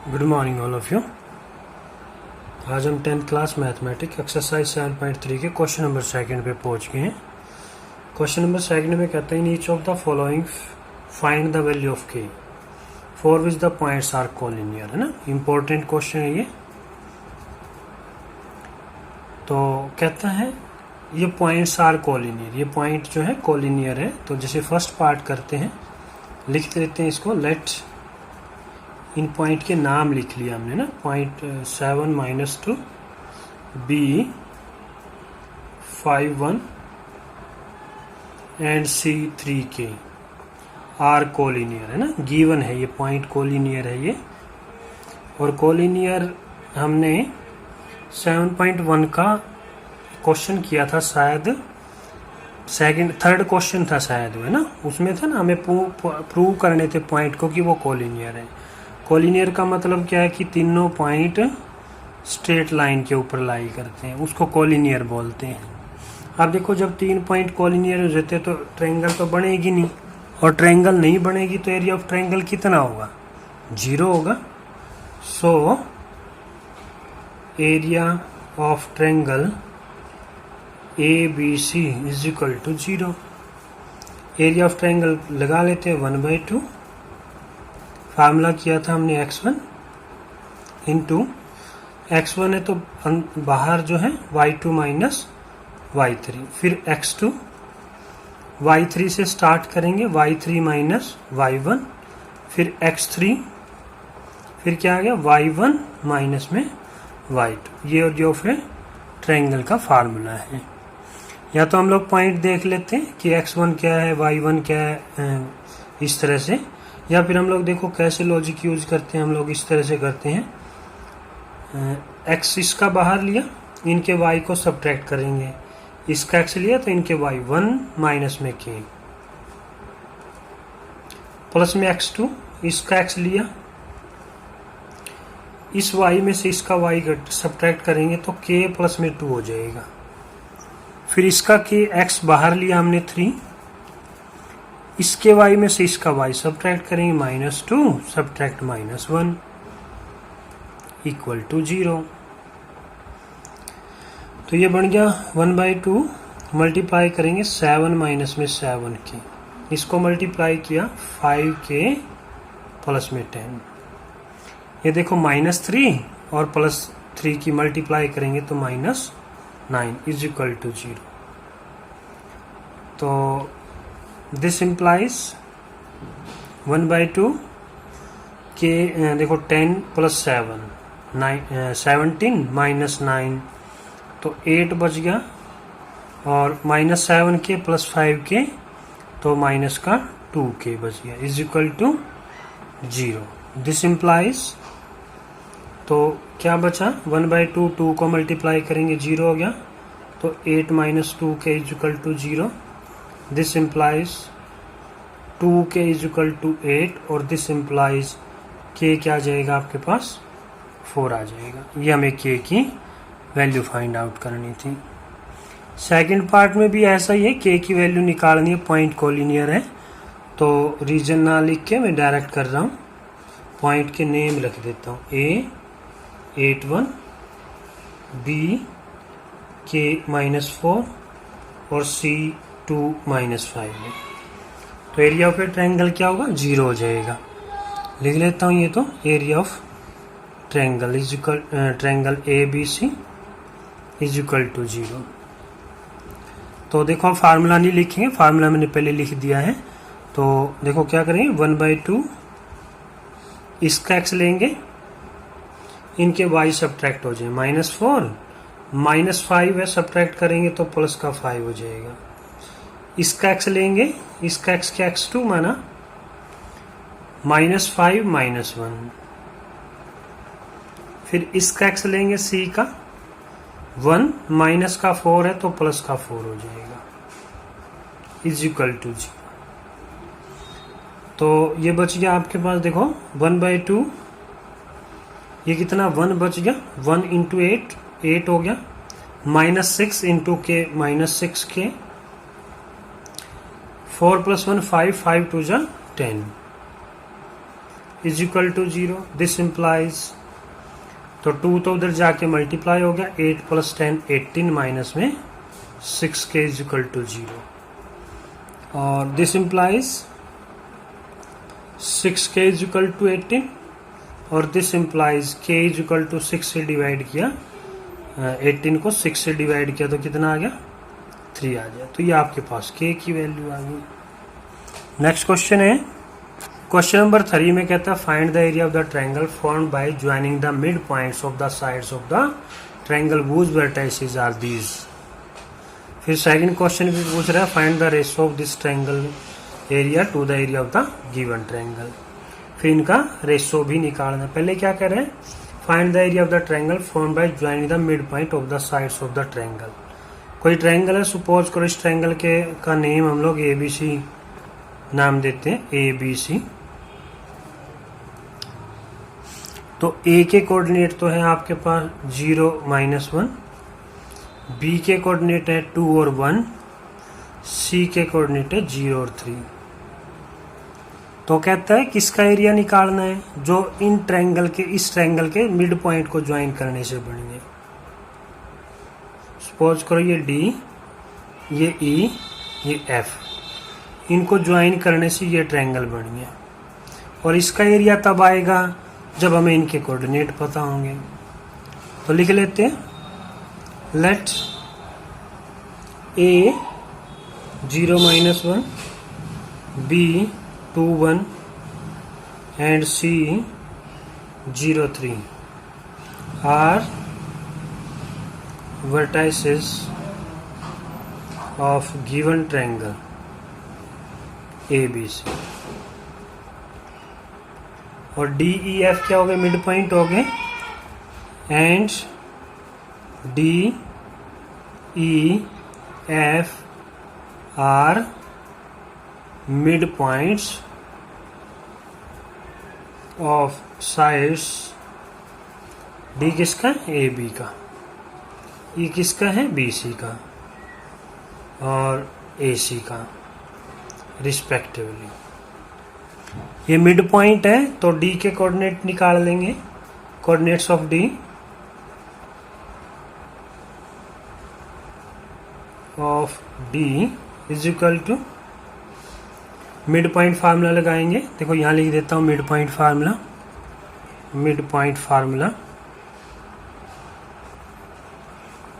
Good morning all of you. आज हम 10th class mathematics exercise 7.3 के क्वेश्चन नंबर सेकंड पे पहुंच गए हैं। क्वेश्चन नंबर सेकंड में कहते हैं each of the following find the value of k for which the points are collinear, है ना। इंपॉर्टेंट क्वेश्चन है ये। तो कहता है ये पॉइंट्स आर कोलिनियर, ये पॉइंट जो है कोलिनियर है। तो जैसे फर्स्ट पार्ट करते हैं, लिख देते हैं इसको। लेट, इन पॉइंट के नाम लिख लिया हमने ना। Point 7-2 B 5-1 and C 3K are collinear, है ना। गिवन है ये पॉइंट कोलिनियर है ये। और कोलिनियर हमने 7.1 का क्वेश्चन किया था शायद, थर्ड क्वेश्चन था शायद, है ना। उसमें था ना, हमें प्रूव करने थे पॉइंट को कि वो कोलिनियर है। कोलिनियर का मतलब क्या है कि तीनों पॉइंट स्ट्रेट लाइन के ऊपर लाई करते हैं, उसको कोलिनियर बोलते हैं। अब देखो, जब तीन पॉइंट कोलिनियर हो जाते तो ट्रायंगल तो बनेगी नहीं, और ट्रायंगल नहीं बनेगी तो एरिया ऑफ ट्रायंगल कितना होगा? 0 होगा। So area of triangle ABC is equal to 0। Area of triangle लगा लेते हैं 1/2। फार्मूला किया था हमने x1 इंटू x1 है तो बाहर जो है y2 माइनस y3, फिर x2, y3 से स्टार्ट करेंगे, y3 माइनस y1, फिर x3, फिर क्या आ गया y1 माइनस में y2। ये और जो फिर ट्रायंगल का फार्मूला है। या तो हम लोग पॉइंट देख लेते हैं कि x1 क्या है, y1 क्या है, इस तरह से। या फिर हम लोग देखो कैसे लॉजिक यूज करते हैं, हम लोग इस तरह से करते हैं। x इसका बाहर लिया, इनके y को सब्ट्रैक्ट करेंगे। इसका x लिया तो इनके y 1 माइनस में k, प्लस में x2, इसका x लिया, इस y में से इसका y सब्ट्रैक्ट करेंगे तो k प्लस में 2 हो जाएगा। फिर इसका k x बाहर लिया हमने 3, इसके y में से इसका y सब्ट्रैक्ट करेंगे, -2 सब्ट्रैक्ट -1 इक्वल टू 0। तो ये बन गया 1/2। मल्टीप्लाई करेंगे 7 माइनस में 7k, इसको मल्टीप्लाई किया 5k प्लस में 10। ये देखो -3 और +3 की मल्टीप्लाई करेंगे तो -9 इज इक्वल टू 0। तो दिस इम्प्लाइज 1/2 के, देखो 10 + 7 17 -9 तो 8 बच गया, और -7k + 5k तो माइनस का 2k बच गया is equal to 0। This implies, तो क्या बचा 1/2, 2 को मल्टीप्लाई करेंगे 0 हो गया, तो 8 - 2k is equal to 0। This implies 2k is equal to 8, और दिस इम्प्लाइज k क्या आ जाएगा आपके पास? 4 आ जाएगा। ये हमें k की वैल्यू फाइंड आउट करनी थी। सेकंड पार्ट में भी ऐसा ही है, k की वैल्यू निकालनी है, पॉइंट कोलिनियर है। तो रीजन ना लिख के मैं डायरेक्ट कर रहा हूँ, पॉइंट के नेम रख देता हूँ। A 8-1, B K -4 और C 2-5 है। तो एरिया ऑफ ए ट्रायंगल क्या होगा? 0 हो जाएगा। लिख लेता हूँ ये। तो area of triangle is equal, triangle ABC is equal to 0। तो देखो हम फार्मूला नहीं लिखेंगे, फार्मूला मैंने पहले लिख दिया है। तो देखो क्या करेंगे, 1/2 इसका x लेंगे, इनके y सब्ट्रैक्ट हो जाए, -4 -5 है, सब्ट्रैक्ट करेंगे तो प्लस का 5 हो जाएगा। इसका x लेंगे, इसका x क्या x2 माना, -5 -1, फिर इसका x लेंगे c का 1 माइनस का 4 है तो प्लस का 4 हो जाएगा इज इक्वल टू 0। तो ये बच गया आपके पास, देखो 1/2, ये कितना 1 बच गया, 1 इंटू 8 हो गया, -6 इंटू के -6k, 4 + 1 5, 5 × 2 = 10, is equal to 0, this implies, तो 2 तो उधर जाके मल्टीप्लाई हो गया, 8 + 10 18 माइनस में 6k इज इक्वल टू 0, और this implies 6k is equal to 18, और this implies k is equal to 6 से डिवाइड किया, 18 को 6 से डिवाइड किया तो कितना आ गया, 3 आ गया। तो ये आपके पास k की वैल्यू आ गई। नेक्स्ट क्वेश्चन है, क्वेश्चन नंबर 3 में कहता है find the area of the triangle formed by joining the mid points of the sides of the triangle whose vertices are these. फिर सेकंड क्वेश्चन भी पूछ रहा है find the ratio of this triangle area to the area of the given triangle. फिर इनका ratio भी निकालना। पहले क्या कर रहे हैं, find the area of the triangle formed by joining the mid point of the sides of the triangle. कोई ट्रायंगल है, सपोज करो इस ट्रायंगल के का नेम हम लोग ABC नाम देते हैं, ABC। तो A के कोऑर्डिनेट तो है आपके पास 0 -1, B के कोऑर्डिनेट है 2 और 1, C के कोऑर्डिनेट है 0 और 3। तो कहता है किसका एरिया निकालना है, जो इन ट्रायंगल के, इस ट्रायंगल के मिड पॉइंट को ज्वाइन करने से बनेंगे। सपोज करो ये D, ये E, ये F, इनको ज्वाइन करने से ये ट्रायंगल बन गया। और इसका एरिया तब आएगा जब हमें इनके कोऑर्डिनेट पता होंगे। तो लिख लेते हैं, late A 0 -1, B 2 1 and C 0 3 are vertices of given triangle ABC। और DEF क्या हो गए, मिड पॉइंट हो गए, and DEF are mid points of sides. D किसका है, AB का, E किसका है, BC का, और AC का रिस्पेक्टिवली। ये मिड पॉइंट है तो D के कोऑर्डिनेट निकाल लेंगे, coordinates of D is equal to, mid point formula लगाएंगे। देखो यहां लिख देता हूं mid point formula. Mid point formula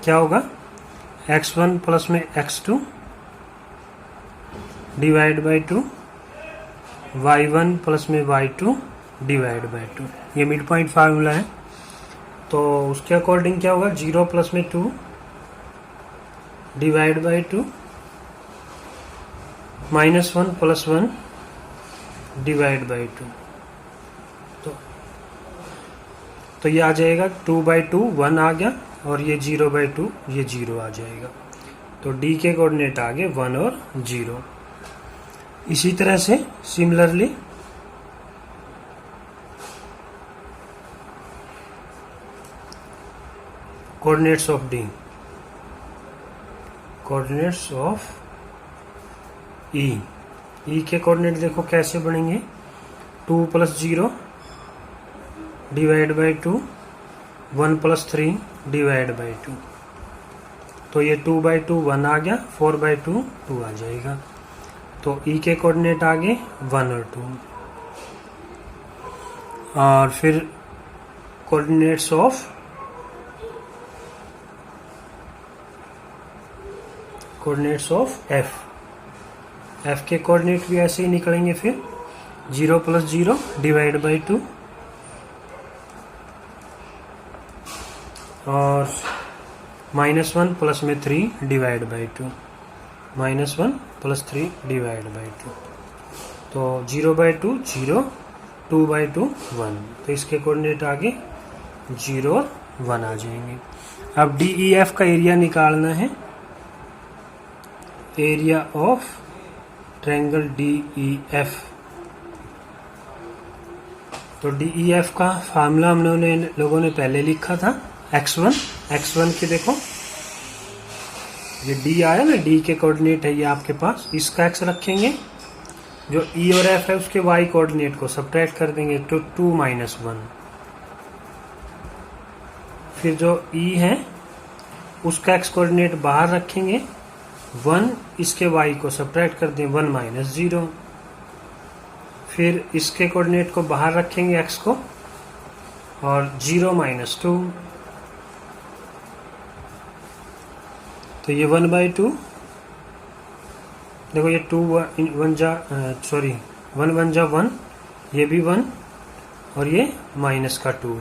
क्या होगा, x1 प्लस में x2 divide by 2, y1 plus में y2 डिवाइड बाई 2। ये मिड पॉइंट फार्मूला है। तो उसके अकॉर्डिंग क्या होगा, 0 प्लस में 2 divide by 2, -1 plus 1 divide by 2। तो ये आ जाएगा 2/2 1 आ गया, और ये 0/2 ये 0 आ जाएगा। तो D के कोऑर्डिनेट आ गए 1 और 0। इसी तरह से similarly coordinates of D, coordinates of E। E के कोऑर्डिनेट देखो कैसे बनेंगे, 2 + 0 डिवाइड बाई 2, 1 + 3 डिवाइड बाई 2। तो ये 2/2 1 आ गया, 4/2 2 आ जाएगा। तो E के कोऑर्डिनेट आ गए 1 और 2। और फिर कोऑर्डिनेट्स ऑफ F, F के कोऑर्डिनेट भी ऐसे ही निकलेंगे। फिर 0 + 0 डिवाइड बाई 2, और -1 प्लस में 3 डिवाइड बाई 2, -1 + 3 डिवाइड बाई 2। तो 0/2 0, 2/2 1। तो इसके कोऑर्डिनेट आगे 0 और 1 आ जाएंगे। अब DEF का एरिया निकालना है, एरिया ऑफ ट्रायंगल DEF। तो DEF का फार्मूला हम लोगों ने पहले लिखा था, x1 के देखो ये D आया ना, D के कोऑर्डिनेट है ये आपके पास, इसका x रखेंगे, जो ई और एफ है उसके वाई कोऑर्डिनेट को सब्ट्रैक्ट कर देंगे तो 2 माइनस 1। फिर जो ई है उसका एक्स कोऑर्डिनेट बाहर रखेंगे 1, इसके वाई को सब्ट्रैक्ट कर दें 1 माइनस 0। फिर इसके कोऑर्डिनेट को बाहर रखेंगे एक्स को और 0 माइनस 2। तो ये 1/2, देखो ये 2 1 जा 1, ये भी 1 और ये माइनस का 2,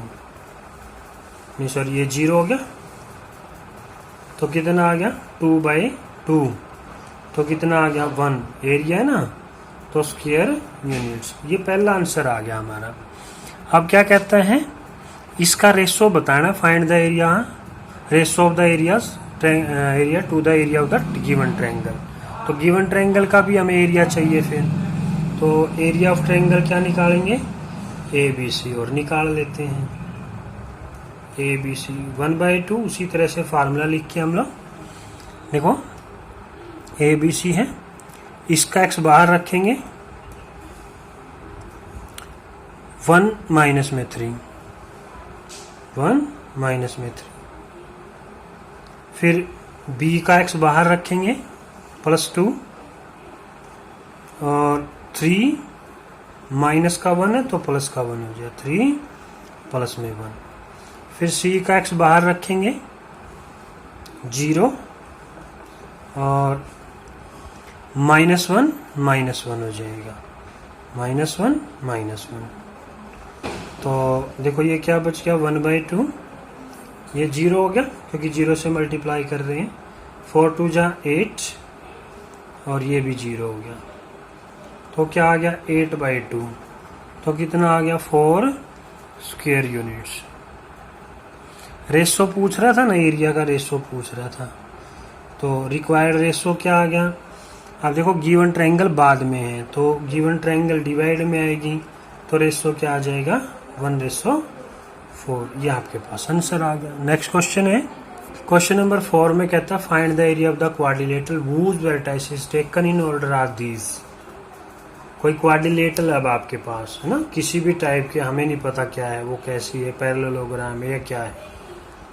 नहीं सॉरी ये 0 हो गया। तो कितना आ गया 2/2, तो कितना आ गया 1, एरिया है ना, तो स्क्वायर यूनिट्स। ये पहला आंसर आ गया हमारा। अब क्या कहता है, इसका रेशो बताना, find the area, ratio of the area to the area of the given triangle. तो गिवन ट्रायंगल का भी हमें एरिया चाहिए फिर, तो एरिया ऑफ ट्रायंगल क्या निकालेंगे, ABC, और निकाल लेते हैं ABC 1/2। उसी तरह से फार्मूला लिख के हम लोग देखो ABC है, इसका x बाहर रखेंगे 1 माइनस में 3, 1 माइनस में 3। फिर b का x बाहर रखेंगे +2 और 3 माइनस का 1 है तो प्लस का 1 हो जाए, 3 प्लस में 1। फिर c का x बाहर रखेंगे 0 और -1 हो जाएगा, -1 -1। तो देखो ये क्या बच गया 1/2, ये 0 हो गया क्योंकि 0 से मल्टीप्लाई कर रहे हैं, 4 2 जा 8 और ये भी 0 हो गया। तो क्या आ गया 8/2, तो कितना आ गया 4 स्क्वायर यूनिट्स। रेशो पूछ रहा था ना, एरिया का रेशो पूछ रहा था, तो रिक्वायर्ड रेशो क्या आ गया। अब देखो गिवन ट्रायंगल बाद में है, तो गिवन ट्रायंगल डिवाइड में आएगी, तो रेशो क्या आ जाएगा 1/4। ये आपके पास आंसर आ गया। नेक्स्ट क्वेश्चन है, क्वेश्चन नंबर 4 में कहता है find the area of the quadrilateral whose vertices taken in order are these। कोई क्वाड्रिलेटरल अब आपके पास है ना, किसी भी टाइप के, हमें नहीं पता क्या है वो, कैसी है, पैरेललोग्राम है या क्या है,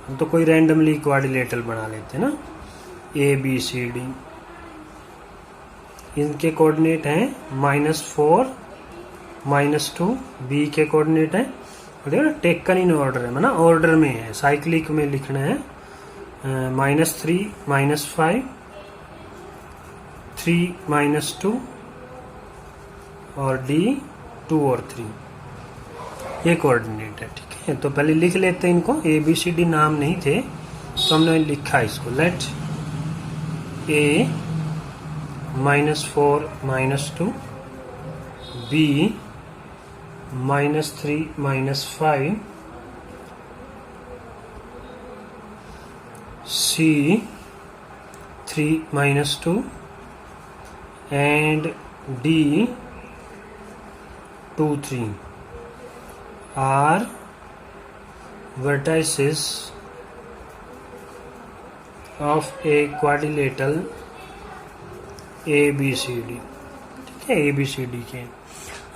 हम तो कोई रैंडमली क्वाड्रिलेटरल बना लेते हैं ना, ABCD। इनके कोऑर्डिनेट हैं -4 -2, B के कोऑर्डिनेट है, देखो ना टेकन इन ऑर्डर है ना, ऑर्डर में है, साइक्लिक में लिखना है, -3 -5 3 -2 और D 2 और 3, ये कोऑर्डिनेट है। ठीक है, तो पहले लिख लेते हैं इनको, ABCD नाम नहीं थे तो हमने लिखा इसको, late A -4 -2, B -3 -5, C 3 -2 and D 2 3 are vertices of a quadrilateral ABCD। ठीक है, ABCD के।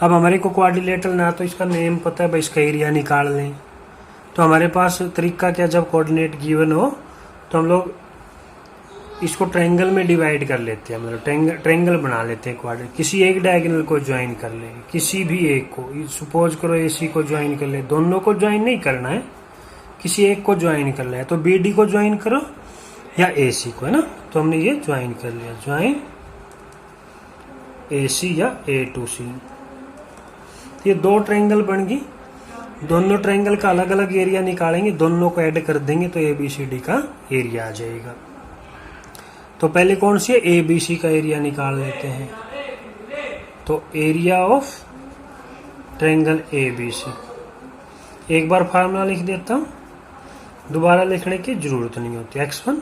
अब हमारे को क्वाड्रिलेटरल ना तो इसका नेम पता है भाई, इसका एरिया निकाल लें, तो हमारे पास तरीका क्या, जब कोऑर्डिनेट गिवन हो तो हम लोग इसको ट्रायंगल में डिवाइड कर लेते हैं, मतलब ट्रायंगल बना लेते हैं क्वाड्रिलेटरल। किसी एक डायगोनल को ज्वाइन कर लें, किसी भी एक को, सपोज करो AC को ज्वाइन कर ले, दोनों को ज्वाइन नहीं करना है, किसी एक को ज्वाइन कर ले, तो BD को ज्वाइन करो या AC को, है ना। तो हमने ये ज्वाइन कर लिया, ज्वाइन AC या A to C। ये दो ट्रायंगल बन गई, दोनों ट्रायंगल का अलग अलग एरिया निकालेंगे, दोनों को ऐड कर देंगे तो ABCD का एरिया आ जाएगा। तो पहले कौन सी है, ABC का एरिया निकाल लेते हैं। तो एरिया ऑफ ट्रायंगल ABC, एक बार फार्मूला लिख देता हूं, दोबारा लिखने की जरूरत नहीं होती। x1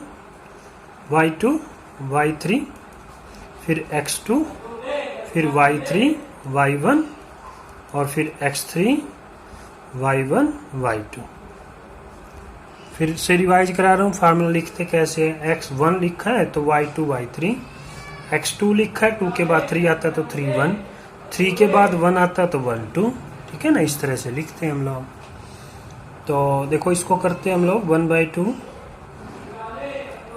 y2 y3 फिर x2 फिर y3 y1 और फिर x3 y1 y2। फिर से रिवाइज करा रहा हूँ, फार्मूला लिखते कैसे है। x1 लिखा है तो y2 y3, x2 लिखा है 2 के बाद 3 आता है तो 3 1, 3 के बाद 1 आता तो 1 2, ठीक है ना, इस तरह से लिखते हैं हम लोग। तो देखो इसको करते हैं हम लोग 1/2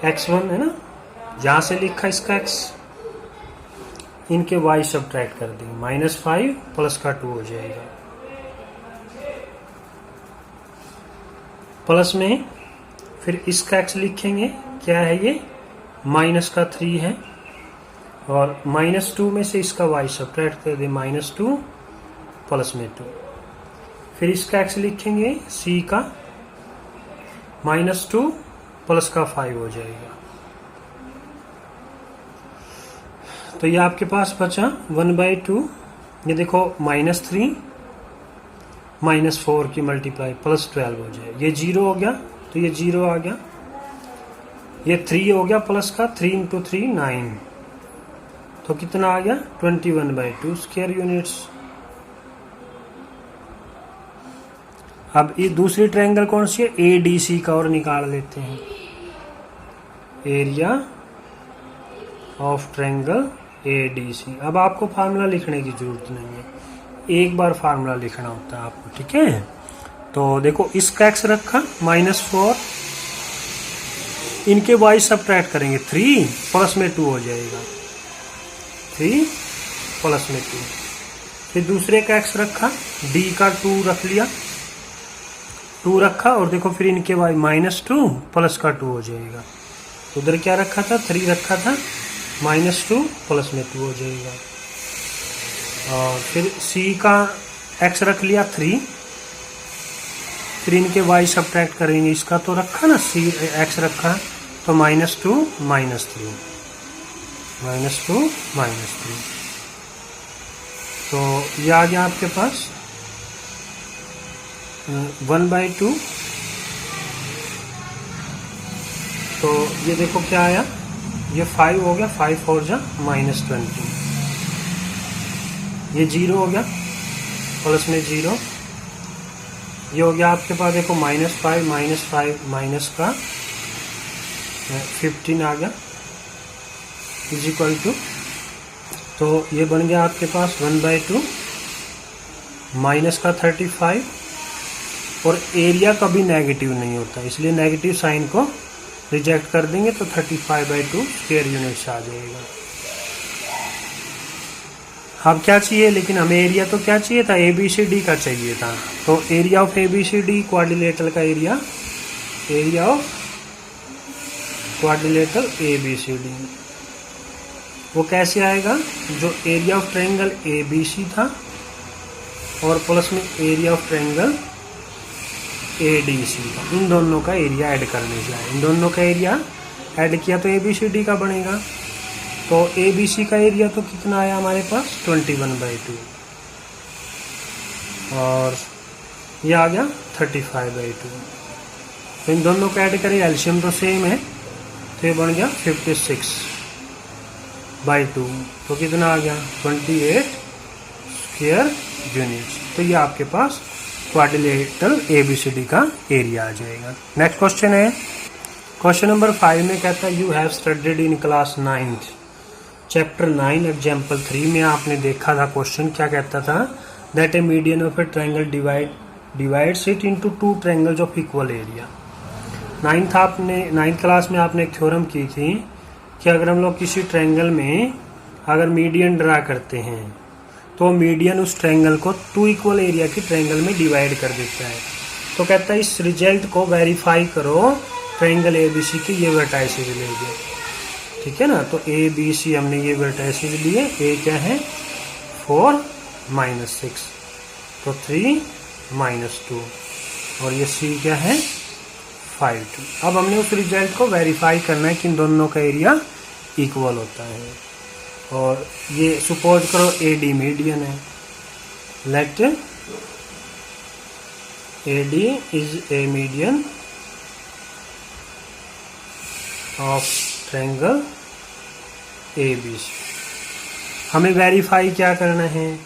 x1 है ना, जहां से लिखा इसका x, इनके y सब्ट्रैक्ट कर देंगे, -5 प्लस का 2 हो जाएगा। प्लस में फिर इसका x लिखेंगे, क्या है ये, माइनस का 3 है, और -2 में से इसका y सब्ट्रैक्ट कर दे, -2 प्लस में 2। फिर इसका x लिखेंगे c का, -2 प्लस का 5 हो जाएगा। तो ये आपके पास बचा 1/2, ये देखो -3 -4 की मल्टीप्लाई प्लस 12 हो जाए, ये 0 हो गया तो ये 0 आ गया, ये 3 हो गया प्लस का, 3 × 3 9, तो कितना आ गया 21/2 स्क्वायर यूनिट्स। अब ये दूसरी ट्रायंगल कौन सी है, ADC का, और निकाल लेते हैं। Area of triangle ADC। अब आपको फार्मूला लिखने की जरूरत नहीं है, एक बार फार्मूला लिखना होता है आपको, ठीक है। तो देखो इसका x रखा -4, इनके y सब्ट्रैक्ट करेंगे, 3 प्लस में 2 हो जाएगा, 3 प्लस में 2। फिर दूसरे का x रखा, d का 2 रख लिया, 2 रखा, और देखो फिर इनके y -2 प्लस का 2 हो जाएगा। उधर क्या रखा था, 3 रखा था, -2 प्लस में 2 हो जाएगा। और फिर c का x रख लिया 3, फिर इनके y सब्ट्रैक्ट करेंगे, इसका तो रखा ना c x रखा, तो -2 -3, -2 -3, तो ये आ गया आपके पास 1/2। तो ये देखो क्या आया, ये 5 हो गया, 5 4 जा -20, ये 0 हो गया प्लस में 0, ये हो गया आपके पास देखो -5 माइनस का 15 आ गया, इज इक्वल टू, तो ये बन गया आपके पास 1/2 माइनस का 35, और एरिया कभी नेगेटिव नहीं होता, इसलिए नेगेटिव साइन को रिजेक्ट कर देंगे, तो 35/2 स्क्वायर यूनिट्स आ जाएगा। अब क्या चाहिए, लेकिन हमें एरिया तो क्या चाहिए था, ABCD का चाहिए था। तो एरिया ऑफ ABCD, क्वाड्रिलेटरल का area, area of quadrilateral ABCD, वो कैसे आएगा, जो एरिया ऑफ ट्रायंगल ABC था और प्लस में एरिया ऑफ ट्रायंगल ADC था, इन दोनों का एरिया ऐड करने से आया। इन दोनों का एरिया ऐड किया तो ABCD का बनेगा। तो ABC का एरिया तो कितना आया हमारे पास, 21/2, और ये आ गया 35/2। तो इन दोनों को ऐड करें, एलसीएम तो सेम है, तो ये बन गया 56/2, तो कितना आ गया 28 स्क्वायर यूनिट्स। तो ये आपके पास क्वाड्रिलेटरल ABCD का एरिया आ जाएगा। नेक्स्ट क्वेश्चन है, क्वेश्चन नंबर 5 में कहता है, you have studied in class 9 chapter 9 example 3 में आपने देखा था क्वेश्चन क्या कहता था, that A median of A triangle divides it into 2 triangles of equal area. 9th class में आपने एक थ्योरम की थी कि अगर हम लोग किसी ट्रायंगल में अगर मीडियन ड्रा करते हैं तो मीडियन उस ट्रायंगल को 2 इक्वल एरिया की ट्रायंगल में डिवाइड कर देता है। तो कहता है इस रिजल्ट को वेरीफाई करो ट्रायंगल ABC के ये वर्टाइसेस लेके, ठीक है ना। तो ABC हमने ये वर्टाइसेस लिए, A क्या है 4 -6, तो 3 -2, और ये C क्या है 5 2। अब हमने उस रिजल्ट को वेरीफाई करना है कि इन दोनों का एरिया इक्वल होता है, और ये सपोज करो AD मीडियन है, let AD is a median of triangle ABC। हमें वेरीफाई क्या करना है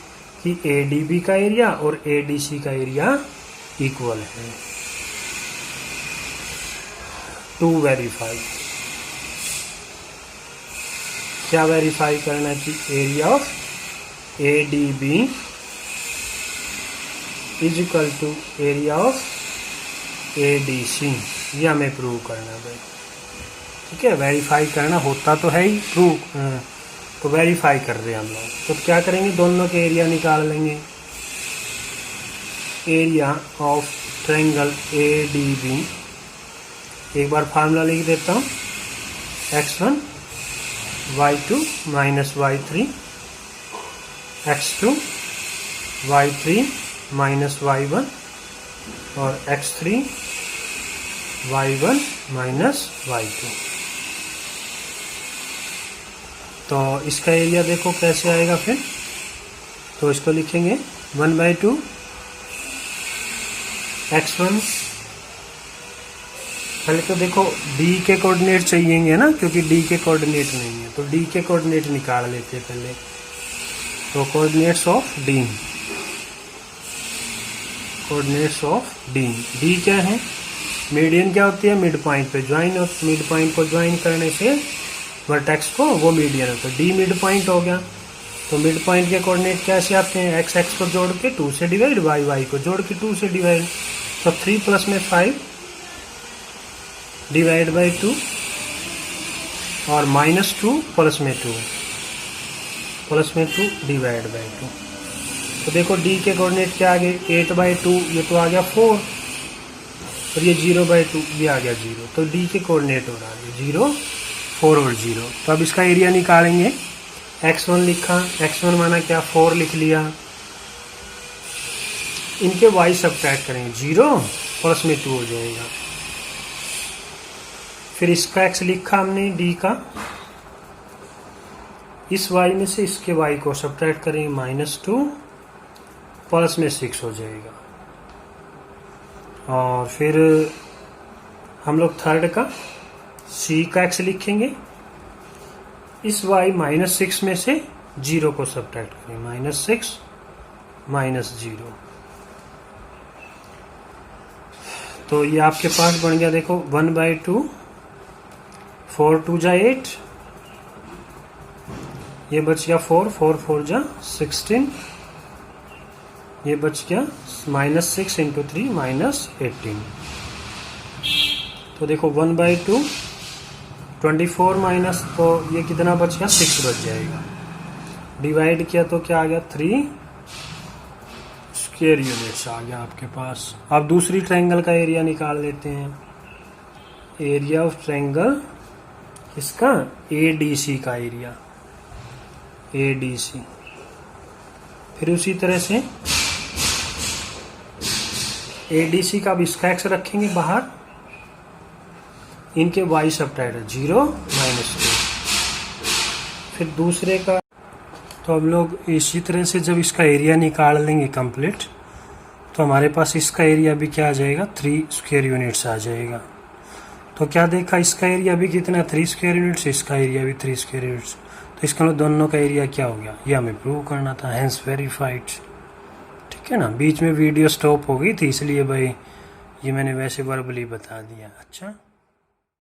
कि ADB का एरिया और ADC का एरिया इक्वल है। टू वेरीफाई, क्या वेरीफाई करना है कि area of ADB is equal to area of ADC। ये हमें प्रूव करना है भाई, ठीक है। वेरीफाई करना होता तो है ही, प्रूव तो वेरीफाई कर रहे हैं हम लोग। तो क्या करेंगे, दोनों के एरिया निकाल लेंगे। एरिया ऑफ ट्रायंगल ADB, एक बार फार्मूला लिख देता हूँ, x1 y2 minus y3 x2 y3 minus y1 और x3 y1 माइनस y2। तो इसका एरिया देखो कैसे आएगा फिर, तो इसको लिखेंगे 1/2 x1। पहले तो देखो d के कोऑर्डिनेट चाहिएंगे ना, क्योंकि d के कोऑर्डिनेट नहीं है, तो d के कोऑर्डिनेट निकाल लेते हैं पहले। तो coordinates of d, coordinates of d, d क्या है, मीडियन क्या होती है, मिड पॉइंट पे ज्वाइन, और मिड पॉइंट को ज्वाइन करने से वर्टेक्स को वो मीडियन होता है। d मिड पॉइंट हो गया, तो मिड पॉइंट के कोऑर्डिनेट कैसे आते हैं, x x को जोड़ के 2 से डिवाइड, y y को जोड़ के 2 से डिवाइड। तो 3 प्लस में 5 डिवाइड बाई 2 और -2 प्लस में 2 डिवाइड बाई 2। तो देखो d के कोऑर्डिनेट क्या आ गए, 8/2, ये तो आ गया 4, और ये 0/2 भी आ गया 0। तो d के कोऑर्डिनेट हो रहा है 0, 4 और 0। तो अब इसका एरिया निकालेंगे। x1 लिखा, x1 माना क्या, 4 लिख लिया। इनके y सब्ट्रैक्ट करेंगे, 0 प्लस में 2 हो जाएगा। फिर इसका x लिखा हमने d का, इस y में से इसके y को सब्ट्रैक्ट करेंगे, -2 प्लस में 6 हो जाएगा। और फिर हम लोग थर्ड का c का x लिखेंगे, इस y -6 में से 0 को सब्ट्रैक्ट करेंगे, -6 -0। तो ये आपके पास बन गया, देखो 1/2, 4 2 जा 8, ये बच गया 4 4 4 जा 16, ये बच गया -6 × 3 -18। तो देखो 1/2 24 माइनस, तो ये कितना बच गया, 6 बच जाएगा। डिवाइड किया तो क्या आ गया, 3 स्क्वायर यूनिट्स आ गया आपके पास। अब दूसरी ट्रायंगल का एरिया निकाल लेते हैं। एरिया ऑफ ट्रायंगल इसका ADC का एरिया, ADC। फिर उसी तरह से ADC का अब इसका x रखेंगे बाहर, इनके y सब्ट्रैक्ट 0 -2। फिर दूसरे का, तो हम लोग इसी तरह से जब इसका एरिया निकाल लेंगे कंप्लीट, तो हमारे पास इसका एरिया भी क्या आ जाएगा, 3 स्क्वायर यूनिट्स आ जाएगा। तो क्या देखा, इसका एरिया भी कितना, 3 स्क्वायर यूनिट्स, इसका एरिया भी 3 स्क्वायर यूनिट्स। तो इसका मतलब दोनों का एरिया क्या हो गया, ये हमें प्रूव करना था, हेंस वेरीफाइड। ठीक है ना, बीच में वीडियो स्टॉप हो गई थी, इसलिए भाई ये मैंने वैसे वर्बली बता दिया। अच्छा।